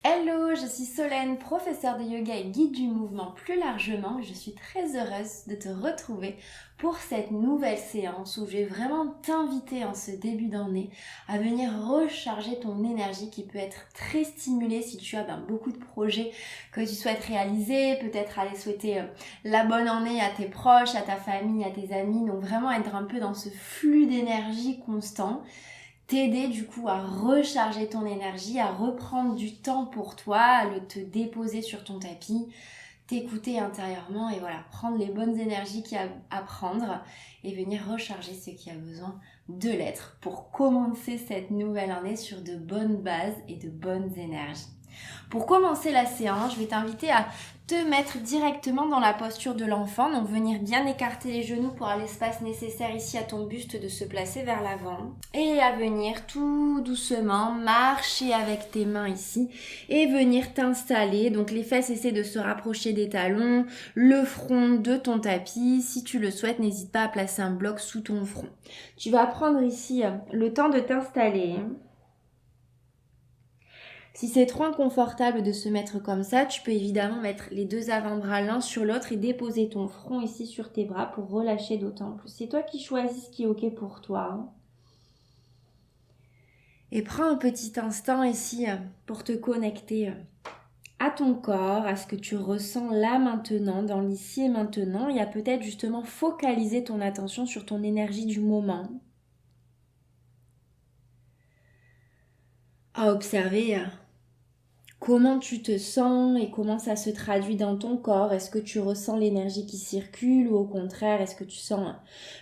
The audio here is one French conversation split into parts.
Hello, je suis Solène, professeure de yoga et guide du mouvement plus largement. Je suis très heureuse de te retrouver pour cette nouvelle séance où je vais vraiment t'inviter en ce début d'année à venir recharger ton énergie qui peut être très stimulée si tu as beaucoup de projets que tu souhaites réaliser, peut-être aller souhaiter la bonne année à tes proches, à ta famille, à tes amis. Donc vraiment être un peu dans ce flux d'énergie constant. T'aider du coup à recharger ton énergie, à reprendre du temps pour toi, à te déposer sur ton tapis, t'écouter intérieurement et voilà, prendre les bonnes énergies qu'il y a à prendre et venir recharger ce qui a besoin de l'être pour commencer cette nouvelle année sur de bonnes bases et de bonnes énergies. Pour commencer la séance, je vais t'inviter à te mettre directement dans la posture de l'enfant, donc venir bien écarter les genoux pour avoir l'espace nécessaire ici à ton buste de se placer vers l'avant et à venir tout doucement marcher avec tes mains ici et venir t'installer. Donc les fesses essaient de se rapprocher des talons, le front de ton tapis. Si tu le souhaites, n'hésite pas à placer un bloc sous ton front. Tu vas prendre ici le temps de t'installer. Si c'est trop inconfortable de se mettre comme ça, tu peux évidemment mettre les deux avant-bras l'un sur l'autre et déposer ton front ici sur tes bras pour relâcher d'autant plus. C'est toi qui choisis ce qui est ok pour toi. Et prends un petit instant ici pour te connecter à ton corps, à ce que tu ressens là maintenant, dans l'ici et maintenant, et à peut-être justement focaliser ton attention sur ton énergie du moment. À observer comment tu te sens et comment ça se traduit dans ton corps. Est-ce que tu ressens l'énergie qui circule ou au contraire, est-ce que tu sens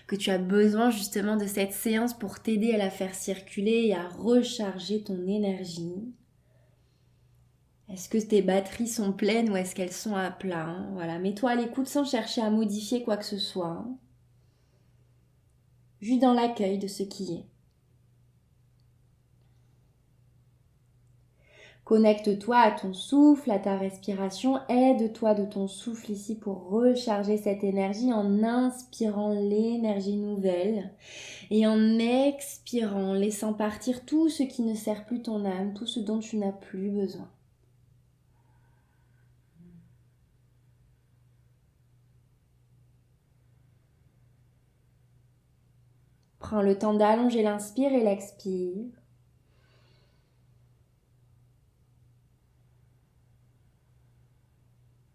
que tu as besoin justement de cette séance pour t'aider à la faire circuler et à recharger ton énergie? Est-ce que tes batteries sont pleines ou est-ce qu'elles sont à plat? Voilà, mets-toi à l'écoute sans chercher à modifier quoi que ce soit. Juste dans l'accueil de ce qui est. Connecte-toi à ton souffle, à ta respiration. Aide-toi de ton souffle ici pour recharger cette énergie en inspirant l'énergie nouvelle et en expirant, laissant partir tout ce qui ne sert plus ton âme, tout ce dont tu n'as plus besoin. Prends le temps d'allonger l'inspire et l'expire.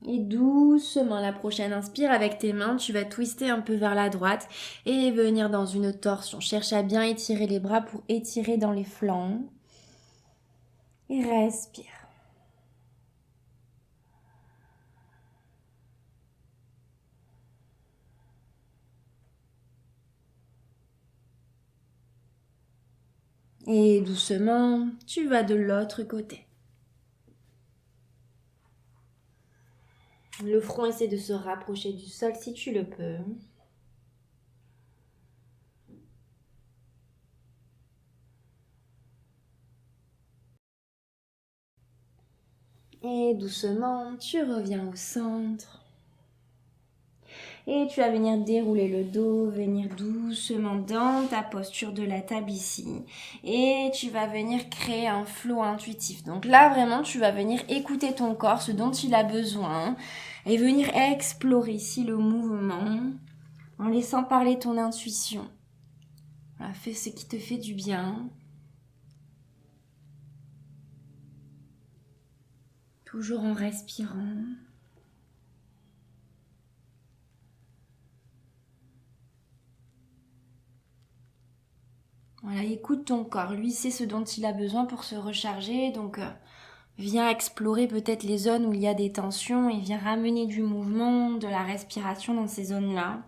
Et doucement, la prochaine inspire avec tes mains, tu vas twister un peu vers la droite et venir dans une torsion. Cherche à bien étirer les bras pour étirer dans les flancs. Et respire. Et doucement, tu vas de l'autre côté. Le front essaie de se rapprocher du sol si tu le peux. Et doucement, tu reviens au centre. Et tu vas venir dérouler le dos, venir doucement dans ta posture de la table ici. Et tu vas venir créer un flow intuitif. Donc là, vraiment, tu vas venir écouter ton corps, ce dont il a besoin. Et venir explorer ici le mouvement en laissant parler ton intuition. Voilà, fais ce qui te fait du bien. Toujours en respirant. Voilà, écoute ton corps. Lui, c'est ce dont il a besoin pour se recharger. Donc, viens explorer peut-être les zones où il y a des tensions et viens ramener du mouvement, de la respiration dans ces zones-là.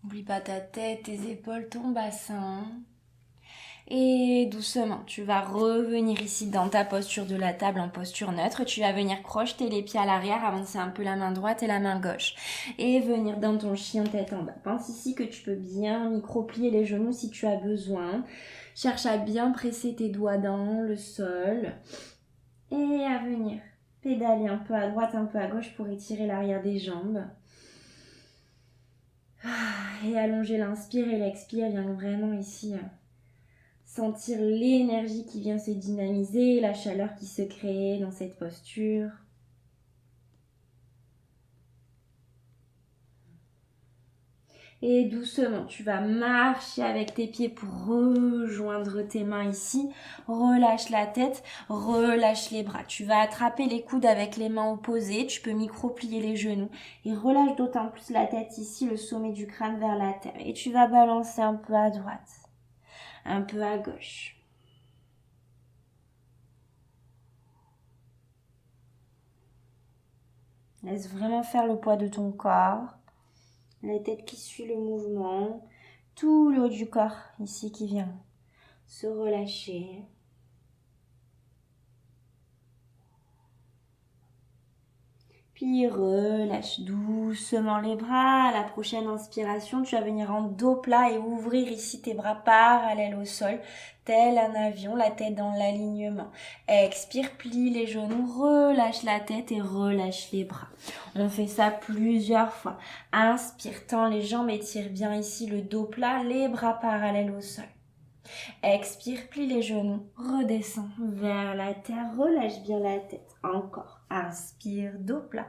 N'oublie pas ta tête, tes épaules, ton bassin. Et doucement, tu vas revenir ici dans ta posture de la table en posture neutre. Tu vas venir crocheter les pieds à l'arrière, avancer un peu la main droite et la main gauche. Et venir dans ton chien tête en bas. Pense ici que tu peux bien micro-plier les genoux si tu as besoin. Cherche à bien presser tes doigts dans le sol. Et à venir pédaler un peu à droite, un peu à gauche pour étirer l'arrière des jambes. Et allonger l'inspire et l'expire, viens vraiment ici sentir l'énergie qui vient se dynamiser, la chaleur qui se crée dans cette posture. Et doucement, tu vas marcher avec tes pieds pour rejoindre tes mains ici. Relâche la tête, relâche les bras. Tu vas attraper les coudes avec les mains opposées. Tu peux micro-plier les genoux. Et relâche d'autant plus la tête ici, le sommet du crâne vers la terre. Et tu vas balancer un peu à droite, un peu à gauche. Laisse vraiment faire le poids de ton corps. La tête qui suit le mouvement, tout le haut du corps ici qui vient se relâcher. Puis relâche doucement les bras. À la prochaine inspiration, tu vas venir en dos plat et ouvrir ici tes bras parallèles au sol, tel un avion, la tête dans l'alignement. Expire, plie les genoux, relâche la tête et relâche les bras. On fait ça plusieurs fois. Inspire, tends les jambes, étire bien ici le dos plat, les bras parallèles au sol. Expire, plie les genoux, redescends vers la terre, relâche bien la tête. Encore. Inspire, dos plat.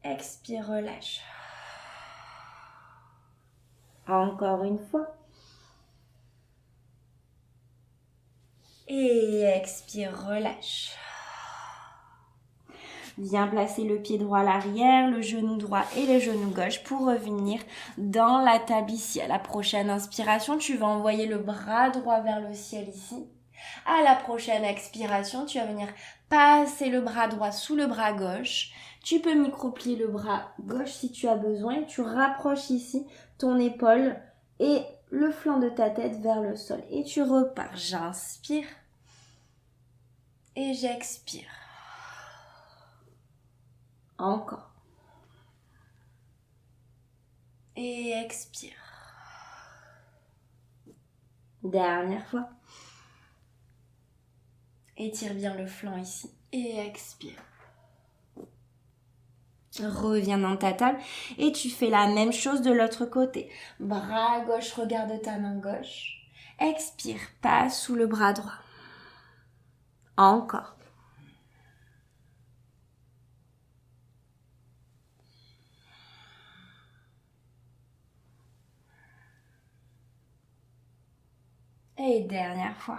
Expire, relâche. Encore une fois. Et expire, relâche. Viens placer le pied droit à l'arrière, le genou droit et le genou gauche pour revenir dans la table ici. À la prochaine inspiration, tu vas envoyer le bras droit vers le ciel ici. À la prochaine expiration, tu vas venir passer le bras droit sous le bras gauche. Tu peux micro-plier le bras gauche si tu as besoin. Tu rapproches ici ton épaule et le flanc de ta tête vers le sol. Et tu repars. J'inspire et j'expire. Encore. Et expire. Dernière fois. Étire bien le flanc ici. Et expire. Reviens dans ta table et tu fais la même chose de l'autre côté. Bras gauche, regarde ta main gauche. Expire, passe sous le bras droit. Encore. Et dernière fois.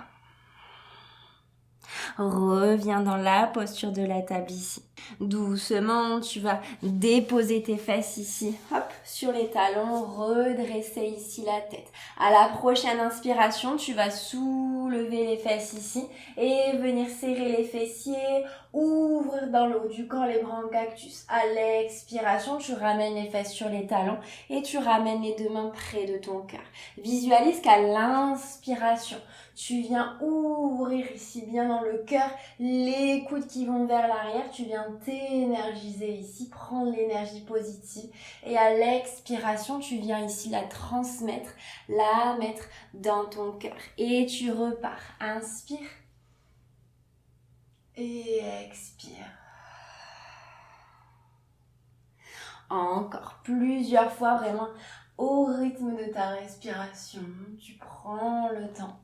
Reviens dans la posture de la table ici. Doucement, tu vas déposer tes fesses ici, hop, sur les talons, redresser ici la tête. À la prochaine inspiration, tu vas soulever les fesses ici et venir serrer les fessiers, ouvrir dans le haut du corps les bras en cactus. À l'expiration, tu ramènes les fesses sur les talons et tu ramènes les deux mains près de ton cœur. Visualise qu'à l'inspiration, tu viens ouvrir ici bien dans le cœur, les coudes qui vont vers l'arrière, tu viens t'énergiser ici, prendre l'énergie positive et à l'expiration, tu viens ici la transmettre, la mettre dans ton cœur et tu repars. Inspire et expire. Encore plusieurs fois vraiment au rythme de ta respiration, tu prends le temps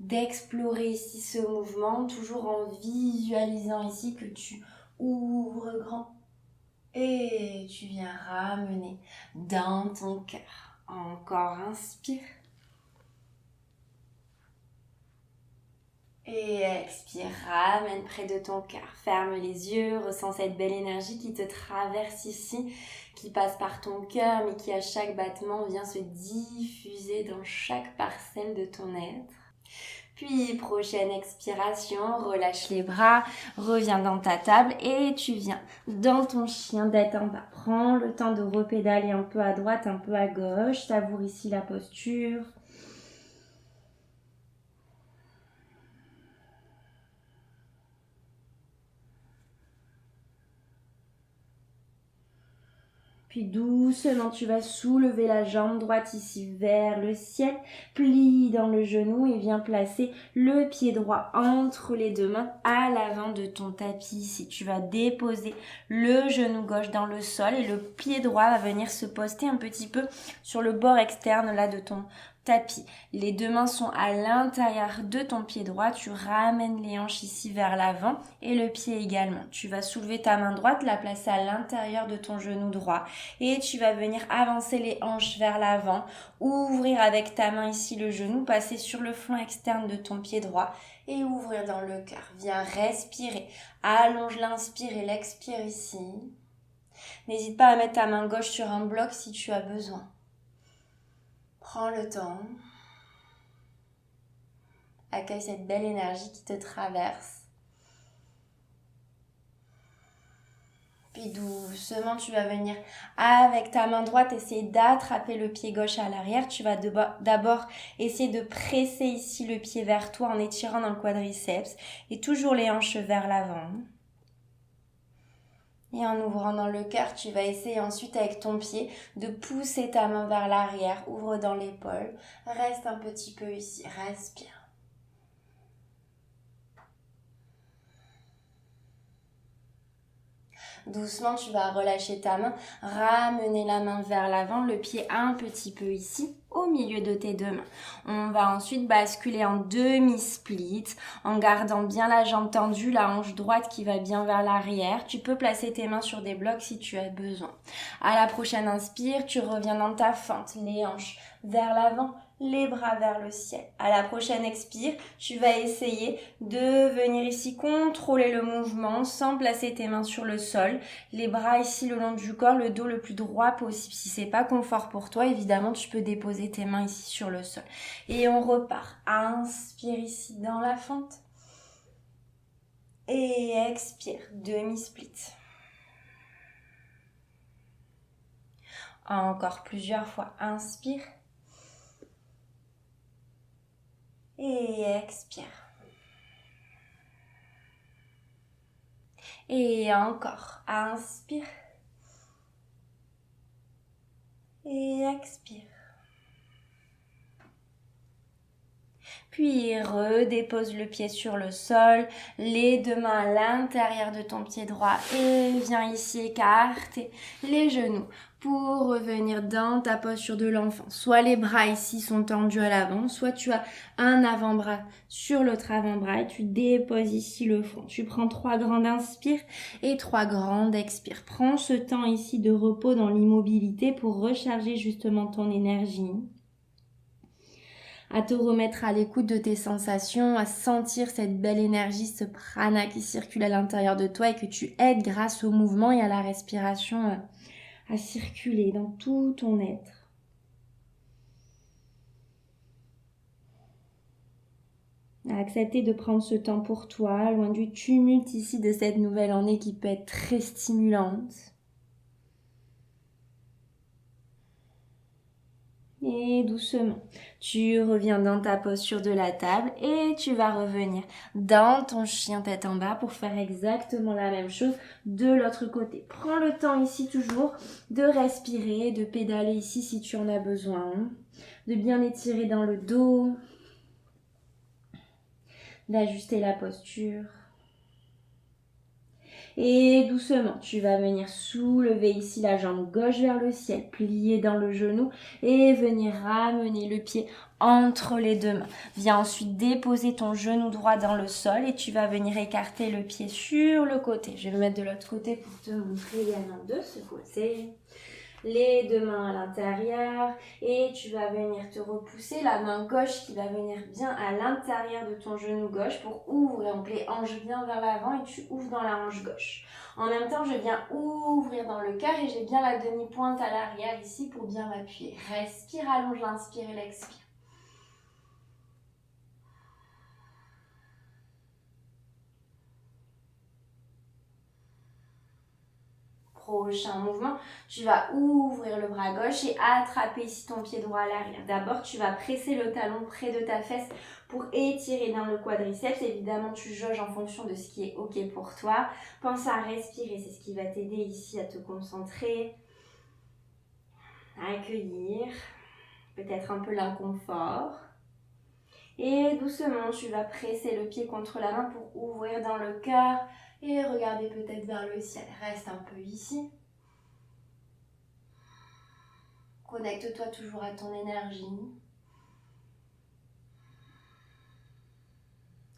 d'explorer ici ce mouvement, toujours en visualisant ici que tu ouvres grand et tu viens ramener dans ton cœur. Encore inspire et expire, ramène près de ton cœur, ferme les yeux, ressens cette belle énergie qui te traverse ici, qui passe par ton cœur mais qui à chaque battement vient se diffuser dans chaque parcelle de ton être. Puis, prochaine expiration, relâche les bras, reviens dans ta table et tu viens dans ton chien tête en bas. Prends le temps de repédaler un peu à droite, un peu à gauche. Savoure ici la posture. Puis doucement, tu vas soulever la jambe droite ici vers le ciel, plie dans le genou et viens placer le pied droit entre les deux mains à l'avant de ton tapis ici. Tu vas déposer le genou gauche dans le sol et le pied droit va venir se poster un petit peu sur le bord externe là de ton tapis. Les deux mains sont à l'intérieur de ton pied droit. Tu ramènes les hanches ici vers l'avant et le pied également. Tu vas soulever ta main droite, la placer à l'intérieur de ton genou droit et tu vas venir avancer les hanches vers l'avant, ouvrir avec ta main ici le genou, passer sur le flanc externe de ton pied droit et ouvrir dans le cœur. Viens respirer. Allonge l'inspire et l'expire ici. N'hésite pas à mettre ta main gauche sur un bloc si tu as besoin. Prends le temps. Accueille cette belle énergie qui te traverse. Puis doucement, tu vas venir avec ta main droite essayer d'attraper le pied gauche à l'arrière. Tu vas d'abord essayer de presser ici le pied vers toi en étirant dans le quadriceps et toujours les hanches vers l'avant. Et en ouvrant dans le cœur, tu vas essayer ensuite avec ton pied de pousser ta main vers l'arrière. Ouvre dans l'épaule. Reste un petit peu ici. Respire. Doucement, tu vas relâcher ta main, ramener la main vers l'avant, le pied un petit peu ici, au milieu de tes deux mains. On va ensuite basculer en demi-split, en gardant bien la jambe tendue, la hanche droite qui va bien vers l'arrière. Tu peux placer tes mains sur des blocs si tu as besoin. À la prochaine inspire, tu reviens dans ta fente, les hanches vers l'avant, les bras vers le ciel. À la prochaine expire, tu vas essayer de venir ici contrôler le mouvement sans placer tes mains sur le sol. Les bras ici le long du corps, le dos le plus droit possible. Si c'est pas confort pour toi, évidemment, tu peux déposer tes mains ici sur le sol. Et on repart. Inspire ici dans la fente. Et expire, demi-split. Encore plusieurs fois. Inspire. Et expire. Et encore. Inspire. Et expire. Puis redépose le pied sur le sol, les deux mains à l'intérieur de ton pied droit et viens ici écarter les genoux pour revenir dans ta posture de l'enfant. Soit les bras ici sont tendus à l'avant, soit tu as un avant-bras sur l'autre avant-bras et tu déposes ici le front. Tu prends 3 grandes inspires et 3 grandes expires. Prends ce temps ici de repos dans l'immobilité pour recharger justement ton énergie, à te remettre à l'écoute de tes sensations, à sentir cette belle énergie, ce prana qui circule à l'intérieur de toi et que tu aides grâce au mouvement et à la respiration à circuler dans tout ton être. À accepter de prendre ce temps pour toi, loin du tumulte ici de cette nouvelle année qui peut être très stimulante. Et doucement, tu reviens dans ta posture de la table et tu vas revenir dans ton chien tête en bas pour faire exactement la même chose de l'autre côté. Prends le temps ici toujours de respirer, de pédaler ici si tu en as besoin, de bien étirer dans le dos, d'ajuster la posture. Et doucement, tu vas venir soulever ici la jambe gauche vers le ciel, plier dans le genou et venir ramener le pied entre les deux mains. Viens ensuite déposer ton genou droit dans le sol et tu vas venir écarter le pied sur le côté. Je vais le mettre de l'autre côté pour te montrer également de ce côté. Les deux mains à l'intérieur et tu vas venir te repousser la main gauche qui va venir bien à l'intérieur de ton genou gauche pour ouvrir. Donc les hanches bien vers l'avant et tu ouvres dans la hanche gauche. En même temps, je viens ouvrir dans le cœur et j'ai bien la demi-pointe à l'arrière ici pour bien m'appuyer. Respire, allonge l'inspire et l'expire. Prochain mouvement, tu vas ouvrir le bras gauche et attraper ici ton pied droit à l'arrière. D'abord, tu vas presser le talon près de ta fesse pour étirer dans le quadriceps. Évidemment, tu jauges en fonction de ce qui est OK pour toi. Pense à respirer, c'est ce qui va t'aider ici à te concentrer. accueillir peut-être un peu l'inconfort. Et doucement, tu vas presser le pied contre la main pour ouvrir dans le cœur et regarder peut-être vers le ciel. Reste un peu ici. Connecte-toi toujours à ton énergie.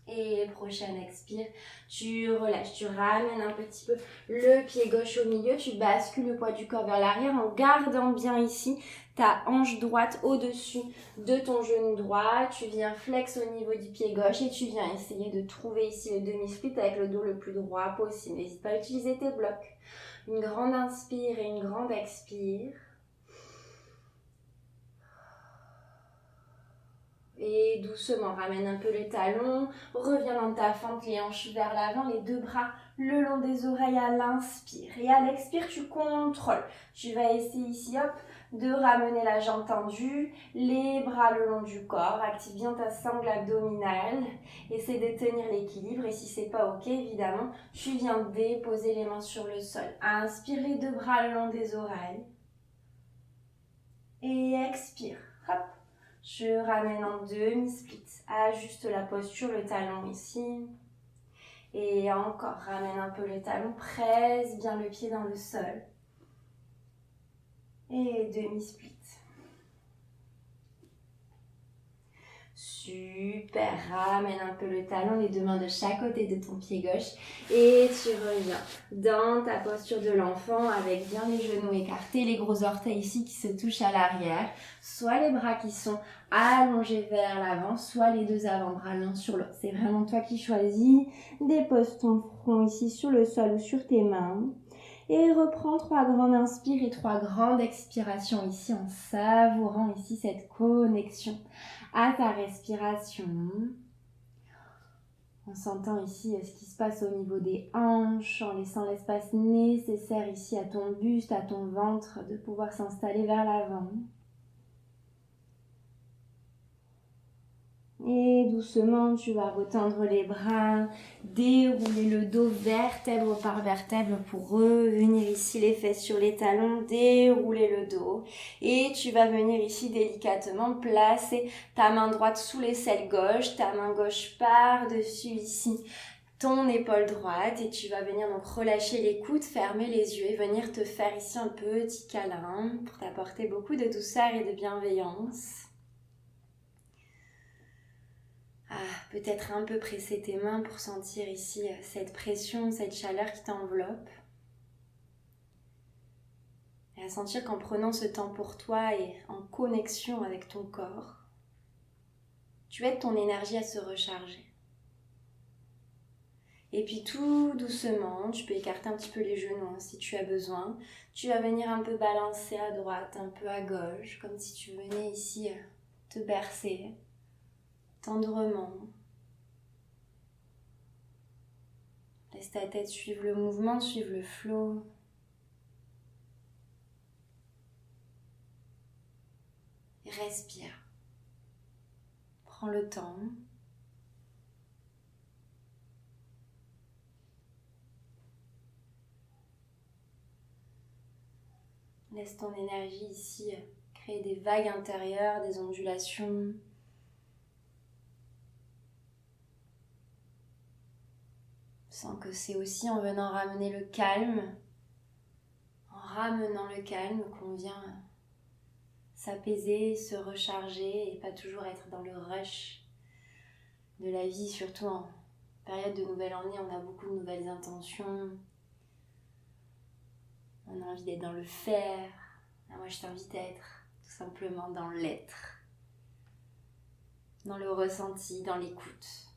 Et prochaine expire, tu relâches, tu ramènes un petit peu le pied gauche au milieu, tu bascules le poids du corps vers l'arrière en gardant bien ici ta hanche droite au-dessus de ton genou droit. Tu viens flex au niveau du pied gauche et tu viens essayer de trouver ici le demi-split avec le dos le plus droit possible. N'hésite pas à utiliser tes blocs. Une grande inspire et une grande expire. Et doucement, ramène un peu les talons, reviens dans ta fente, les hanches vers l'avant, les deux bras le long des oreilles à l'inspire. Et à l'expire, tu contrôles. Tu vas essayer ici, hop, de ramener la jambe tendue, les bras le long du corps. Active bien ta sangle abdominale. Essaie de tenir l'équilibre. Et si c'est pas ok, évidemment, tu viens déposer les mains sur le sol. Inspire les deux bras le long des oreilles. Et expire, hop. Je ramène en demi-split, ajuste la posture, le talon ici. Et encore, ramène un peu le talon, presse bien le pied dans le sol. Et demi-split. Super, ramène un peu le talon, les deux mains de chaque côté de ton pied gauche. Et tu reviens dans ta posture de l'enfant avec bien les genoux écartés, les gros orteils ici qui se touchent à l'arrière. Soit les bras qui sont allongés vers l'avant, soit les deux avant-bras l'un sur l'autre. C'est vraiment toi qui choisis. Dépose ton front ici sur le sol ou sur tes mains. Et reprends 3 grandes inspires et 3 grandes expirations ici en savourant ici cette connexion à ta respiration. En sentant ici ce qui se passe au niveau des hanches, en laissant l'espace nécessaire ici à ton buste, à ton ventre, de pouvoir s'installer vers l'avant. Et doucement, tu vas retendre les bras, dérouler le dos vertèbre par vertèbre pour revenir ici les fesses sur les talons, dérouler le dos. Et tu vas venir ici délicatement placer ta main droite sous l'aisselle gauche, ta main gauche par-dessus ici ton épaule droite. Et tu vas venir donc relâcher les coudes, fermer les yeux et venir te faire ici un petit câlin pour t'apporter beaucoup de douceur et de bienveillance. Peut-être un peu presser tes mains pour sentir ici cette pression, cette chaleur qui t'enveloppe. Et à sentir qu'en prenant ce temps pour toi et en connexion avec ton corps, tu aides ton énergie à se recharger. Et puis tout doucement, tu peux écarter un petit peu les genoux si tu as besoin. Tu vas venir un peu balancer à droite, un peu à gauche, comme si tu venais ici te bercer tendrement. Laisse ta tête suivre le mouvement, suivre le flot. Et respire. Prends le temps. Laisse ton énergie ici créer des vagues intérieures, des ondulations. Sens que c'est aussi en venant ramener le calme, en ramenant le calme qu'on vient s'apaiser, se recharger et pas toujours être dans le rush de la vie, surtout en période de nouvelle année, on a beaucoup de nouvelles intentions, on a envie d'être dans le faire. Moi je t'invite à être tout simplement dans l'être, dans le ressenti, dans l'écoute.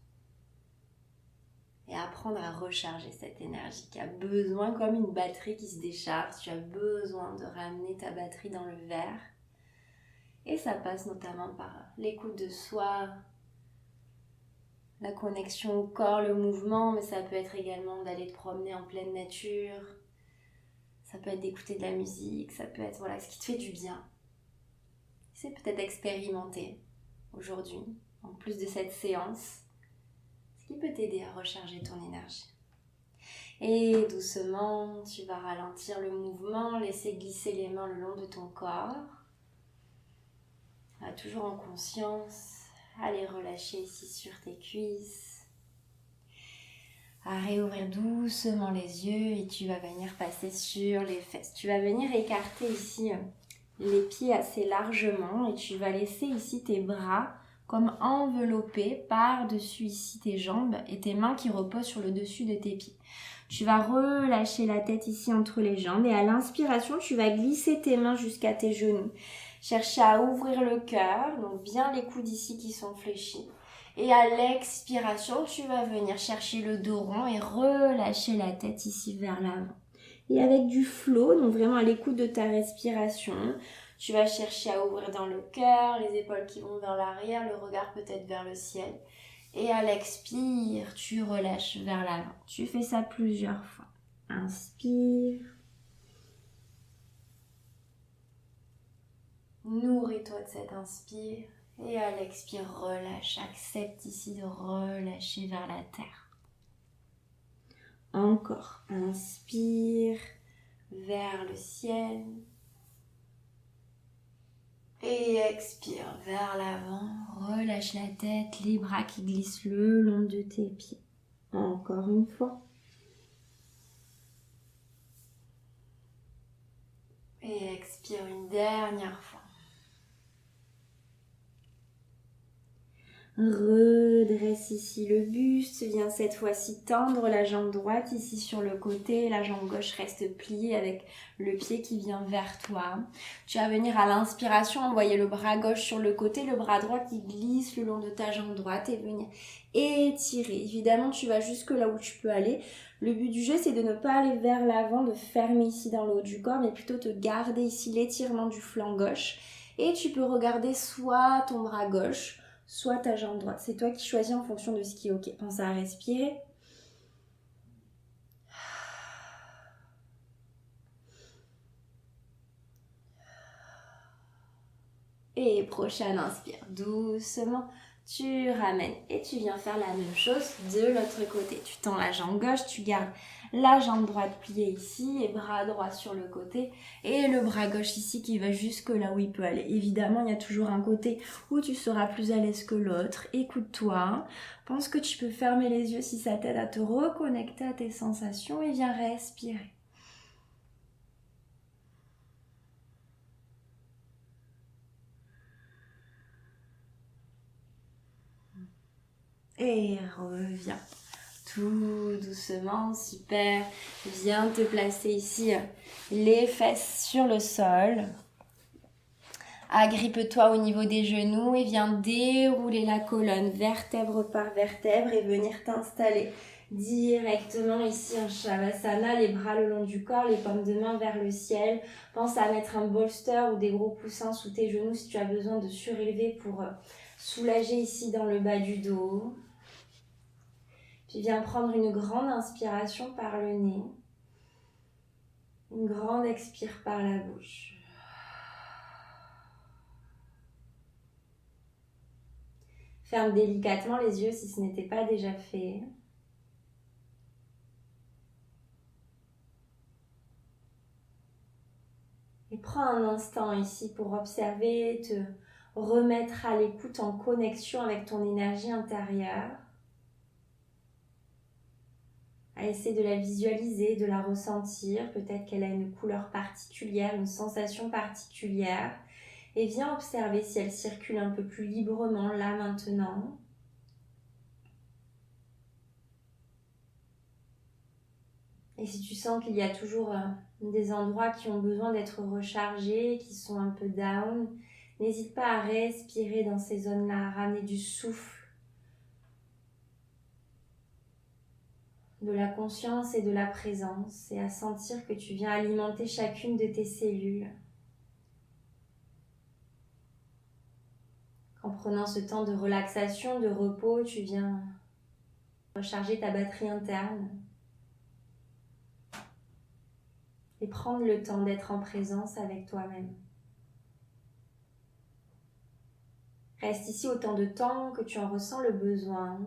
Et apprendre à recharger cette énergie qui a besoin, comme une batterie qui se décharge, tu as besoin de ramener ta batterie dans le verre. Et ça passe notamment par l'écoute de soi, la connexion au corps, le mouvement, mais ça peut être également d'aller te promener en pleine nature, ça peut être d'écouter de la musique, ça peut être ce qui te fait du bien. C'est peut-être expérimenter aujourd'hui, en plus de cette séance, qui peut t'aider à recharger ton énergie. Et doucement, tu vas ralentir le mouvement, laisser glisser les mains le long de ton corps. Toujours en conscience, allez relâcher ici sur tes cuisses. À réouvrir doucement les yeux et tu vas venir passer sur les fesses. Tu vas venir écarter ici les pieds assez largement et tu vas laisser ici tes bras comme enveloppés par-dessus ici tes jambes et tes mains qui reposent sur le dessus de tes pieds. Tu vas relâcher la tête ici entre les jambes et à l'inspiration, tu vas glisser tes mains jusqu'à tes genoux. Chercher à ouvrir le cœur, donc bien les coudes ici qui sont fléchis. Et à l'expiration, tu vas venir chercher le dos rond et relâcher la tête ici vers l'avant. Et avec du flow, donc vraiment à l'écoute de ta respiration, tu vas chercher à ouvrir dans le cœur, les épaules qui vont vers l'arrière, le regard peut-être vers le ciel. Et à l'expire, tu relâches vers l'avant. Tu fais ça plusieurs fois. Inspire. Nourris-toi de cet inspire. Et à l'expire, relâche. Accepte ici de relâcher vers la terre. Encore. Inspire vers le ciel. Et expire vers l'avant. Relâche la tête, les bras qui glissent le long de tes pieds. Encore une fois. Et expire une dernière fois. Redresse ici le buste, viens cette fois-ci tendre la jambe droite ici sur le côté, la jambe gauche reste pliée avec le pied qui vient vers toi. Tu vas venir à l'inspiration, envoyer le bras gauche sur le côté, le bras droit qui glisse le long de ta jambe droite et venir étirer. Évidemment, tu vas jusque là où tu peux aller. Le but du jeu, c'est de ne pas aller vers l'avant, de fermer ici dans le haut du corps, mais plutôt te garder ici l'étirement du flanc gauche. Et tu peux regarder soit ton bras gauche, soit ta jambe droite. C'est toi qui choisis en fonction de ce qui est ok. Pense à respirer. Et prochaine inspire. Doucement, tu ramènes et tu viens faire la même chose de l'autre côté. Tu tends la jambe gauche, tu gardes la jambe droite pliée ici et bras droit sur le côté et le bras gauche ici qui va jusque là où il peut aller. Évidemment, il y a toujours un côté où tu seras plus à l'aise que l'autre. Écoute-toi. Pense que tu peux fermer les yeux si ça t'aide à te reconnecter à tes sensations et viens respirer. Et reviens. Tout doucement, super. Viens te placer ici, les fesses sur le sol. Agrippe-toi au niveau des genoux et viens dérouler la colonne vertèbre par vertèbre et venir t'installer directement ici en Shavasana, les bras le long du corps, les paumes de main vers le ciel. Pense à mettre un bolster ou des gros coussins sous tes genoux si tu as besoin de surélever pour soulager ici dans le bas du dos. Puis viens prendre une grande inspiration par le nez. Une grande expire par la bouche. Ferme délicatement les yeux si ce n'était pas déjà fait. Et prends un instant ici pour observer, te remettre à l'écoute en connexion avec ton énergie intérieure. À essayer de la visualiser, de la ressentir. Peut-être qu'elle a une couleur particulière, une sensation particulière. Et viens observer si elle circule un peu plus librement là maintenant. Et si tu sens qu'il y a toujours des endroits qui ont besoin d'être rechargés, qui sont un peu down, n'hésite pas à respirer dans ces zones-là, à ramener du souffle, de la conscience et de la présence, et à sentir que tu viens alimenter chacune de tes cellules. En prenant ce temps de relaxation, de repos, tu viens recharger ta batterie interne et prendre le temps d'être en présence avec toi-même. Reste ici autant de temps que tu en ressens le besoin.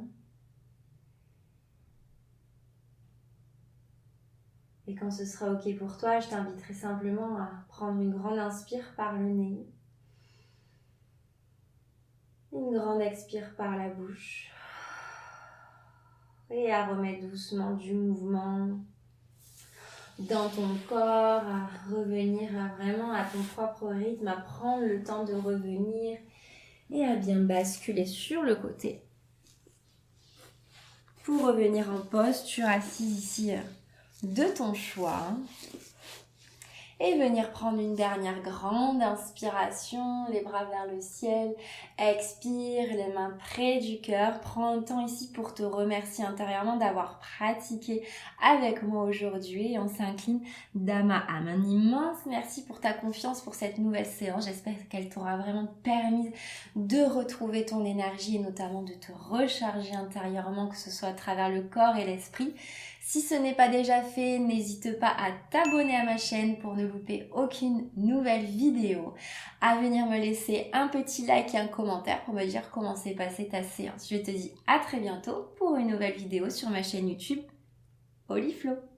Et quand ce sera ok pour toi, je t'inviterai simplement à prendre une grande inspire par le nez. Une grande expire par la bouche. Et à remettre doucement du mouvement dans ton corps, à revenir vraiment à ton propre rythme, à prendre le temps de revenir et à bien basculer sur le côté. Pour revenir en posture assise ici de ton choix. Et venir prendre une dernière grande inspiration, les bras vers le ciel. Expire, les mains près du cœur. Prends un temps ici pour te remercier intérieurement d'avoir pratiqué avec moi aujourd'hui. Et on s'incline d'âme à âme. Un immense merci pour ta confiance pour cette nouvelle séance. J'espère qu'elle t'aura vraiment permis de retrouver ton énergie et notamment de te recharger intérieurement, que ce soit à travers le corps et l'esprit. Si ce n'est pas déjà fait, n'hésite pas à t'abonner à ma chaîne pour ne louper aucune nouvelle vidéo, à venir me laisser un petit like et un commentaire pour me dire comment s'est passée ta séance. Je te dis à très bientôt pour une nouvelle vidéo sur ma chaîne YouTube Oliflo.